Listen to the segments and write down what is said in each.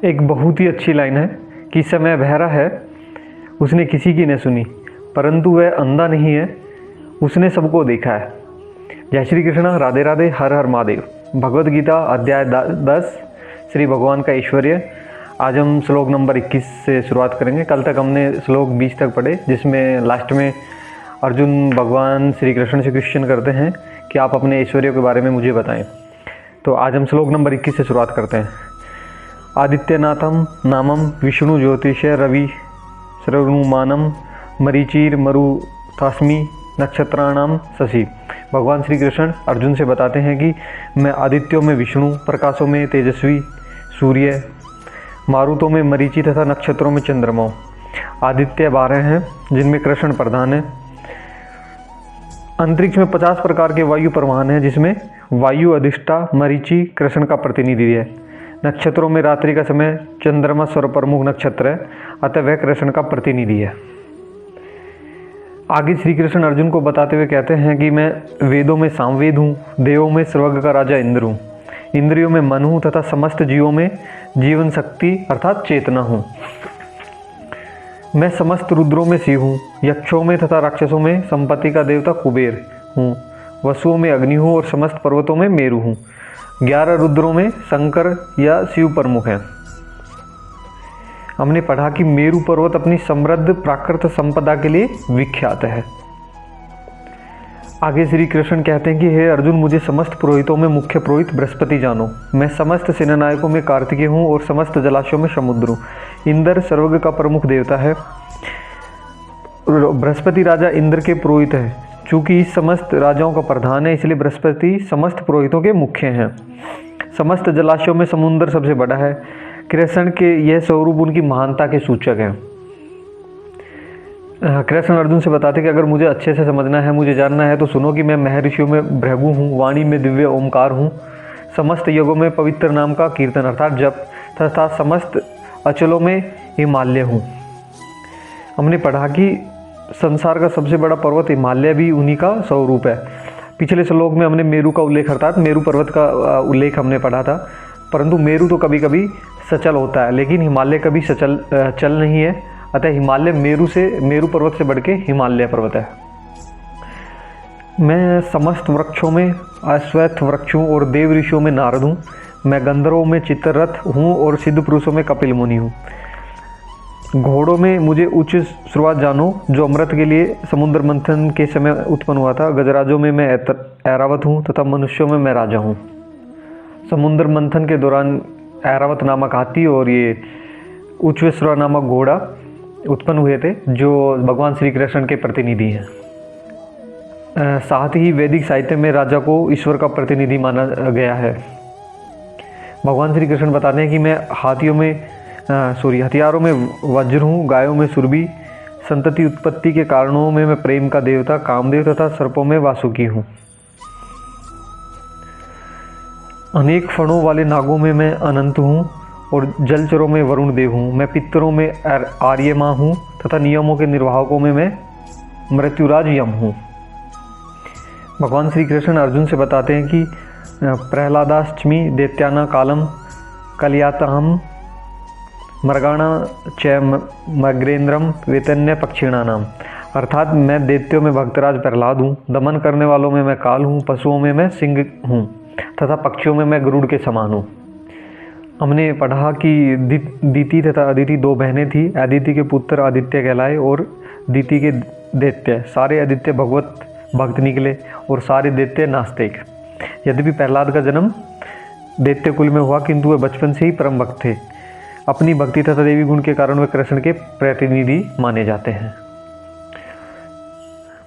एक बहुत ही अच्छी लाइन है कि समय बहरा है, उसने किसी की न सुनी, परंतु वह अंधा नहीं है, उसने सबको देखा है। जय श्री कृष्ण, राधे राधे, हर हर महादेव। भगवद गीता अध्याय 10 श्री भगवान का ऐश्वर्य। आज हम श्लोक नंबर 21 से शुरुआत करेंगे। कल तक हमने श्लोक 20 तक पढ़े, जिसमें लास्ट में अर्जुन भगवान श्री कृष्ण से क्वेश्चन करते हैं कि आप अपने ऐश्वर्य के बारे में मुझे बताएं। तो आज हम श्लोक नंबर 21 से शुरुआत करते हैं। आदित्यनाथम नामम विष्णु ज्योतिष रवि सर्वनुमानम मरीचिर मरुतास्मि नक्षत्राणाम शशि। भगवान श्री कृष्ण अर्जुन से बताते हैं कि मैं आदित्यों में विष्णु, प्रकाशों में तेजस्वी सूर्य, मारुतों में मरीचि तथा नक्षत्रों में चंद्रमा। आदित्य 12 हैं, जिनमें कृष्ण प्रधान है। अंतरिक्ष में 50 प्रकार के वायु प्रवाहन है, जिसमें वायु अधिष्ठा मरीचि कृष्ण का प्रतिनिधि है। नक्षत्रों में रात्रि का समय चंद्रमा सर्वप्रमुख नक्षत्र है, अतः वह कृष्ण का प्रतिनिधि है। आगे श्री कृष्ण अर्जुन को बताते हुए कहते हैं कि मैं वेदों में सामवेद हूँ, देवों में स्वर्ग का राजा इंद्र हूँ, इंद्रियों में मन हूँ तथा समस्त जीवों में जीवन शक्ति अर्थात चेतना हूँ। मैं समस्त रुद्रों में शिव हूँ, यक्षों में तथा राक्षसों में संपत्ति का देवता कुबेर हूँ, वसुओं में अग्नि हूँ और समस्त पर्वतों में मेरु हूँ। 11 रुद्रों में शंकर या शिव प्रमुख हैं। हमने पढ़ा कि मेरु पर्वत अपनी समृद्ध प्राकृत संपदा के लिए विख्यात है। आगे श्री कृष्ण कहते हैं कि हे अर्जुन, मुझे समस्त पुरोहितों में मुख्य पुरोहित बृहस्पति जानो। मैं समस्त सेनानायकों में कार्तिकेय हूँ और समस्त जलाशयों में समुद्र हूँ। इंद्र स्वर्ग का प्रमुख देवता है। बृहस्पति राजा इंद्र के पुरोहित है। चूँकि इस समस्त राजाओं का प्रधान है, इसलिए बृहस्पति समस्त पुरोहितों के मुख्य हैं। समस्त जलाशयों में समुद्र सबसे बड़ा है। कृष्ण के यह स्वरूप उनकी महानता के सूचक हैं। कृष्ण अर्जुन से बताते कि अगर मुझे अच्छे से समझना है, मुझे जानना है, तो सुनो कि मैं महर्षियों में भृगु हूँ, वाणी में दिव्य ओमकार हूँ, समस्त युगों में पवित्र नाम का कीर्तन अर्थात जप तथा समस्त अचलों में हिमालय हूँ। हमने पढ़ा कि संसार का सबसे बड़ा पर्वत हिमालय भी उन्हीं का स्वरूप है। पिछले श्लोक में हमने मेरु का उल्लेख अर्थात मेरु पर्वत का उल्लेख हमने पढ़ा था, परंतु मेरु तो कभी कभी सचल होता है, लेकिन हिमालय कभी चल नहीं है। अतः हिमालय मेरु पर्वत से बढ़ के हिमालय पर्वत है। मैं समस्त वृक्षों में अश्वत्थ वृक्ष हूँ और देव ऋषियों में नारद हूँ। मैं गंधर्वों में चित्ररथ हूँ और सिद्ध पुरुषों में कपिल मुनि हूँ। घोड़ों में मुझे उच्च शुरुआत जानो, जो अमृत के लिए समुद्र मंथन के समय उत्पन्न हुआ था। गजराजों में मैं ऐरावत हूँ तथा मनुष्यों में मैं राजा हूँ। समुद्र मंथन के दौरान ऐरावत नामक हाथी और ये उच्चश्रवा नामक घोड़ा उत्पन्न हुए थे, जो भगवान श्री कृष्ण के प्रतिनिधि हैं। साथ ही वैदिक साहित्य में राजा को ईश्वर का प्रतिनिधि माना गया है। भगवान श्री कृष्ण बताते हैं कि मैं हथियारों में वज्र हूँ, गायों में सुरभि, संतति उत्पत्ति के कारणों में मैं प्रेम का देवता कामदेव तथा सर्पों में वासुकी हूँ। अनेक फणों वाले नागों में मैं अनंत हूँ और जलचरों में वरुण देव हूँ। मैं पितरों में आर्यमा हूँ तथा नियमों के निर्वाहकों में मैं मृत्युराज यम हूँ। भगवान श्री कृष्ण अर्जुन से बताते हैं कि प्रहलादाष्टमी दैत्याना कालम कलयातहम मृगाणा च मग्रेंद्रम वेतन्य पक्षिणा नाम। अर्थात मैं दैत्यों में भक्तराज प्रहलाद हूँ, दमन करने वालों में मैं काल हूँ, पशुओं में मैं सिंह हूँ तथा पक्षियों में मैं गरुड़ के समान हूँ। हमने पढ़ा कि दीति तथा अदिति 2 बहनें थीं। अदिति के पुत्र आदित्य कहलाए और दीति के दैत्य। सारे आदित्य भगवत भक्त निकले और सारे दैत्य नास्तिक। यद्यपि प्रहलाद का जन्म दैत्य कुल में हुआ, किंतु वे बचपन से ही परम भक्त थे। अपनी भक्ति तथा देवी गुण के कारण वे कृष्ण के प्रतिनिधि माने जाते हैं।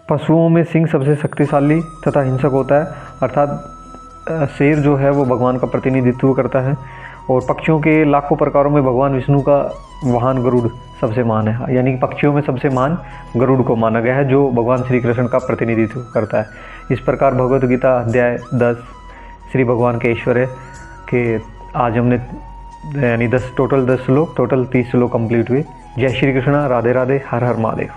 पशुओं में सिंह सबसे शक्तिशाली तथा हिंसक होता है, अर्थात शेर जो है वो भगवान का प्रतिनिधित्व करता है। और पक्षियों के लाखों प्रकारों में भगवान विष्णु का वाहन गरुड़ सबसे महान है, यानी कि पक्षियों में सबसे महान गरुड़ को माना गया है, जो भगवान श्री कृष्ण का प्रतिनिधित्व करता है। इस प्रकार भगवद गीता अध्याय 10 श्री भगवान के ऐश्वर्य के आज हमने यानी 10 श्लोक 30 श्लोक कंप्लीट हुए। जय श्री कृष्ण, राधे राधे, हर हर महादेव।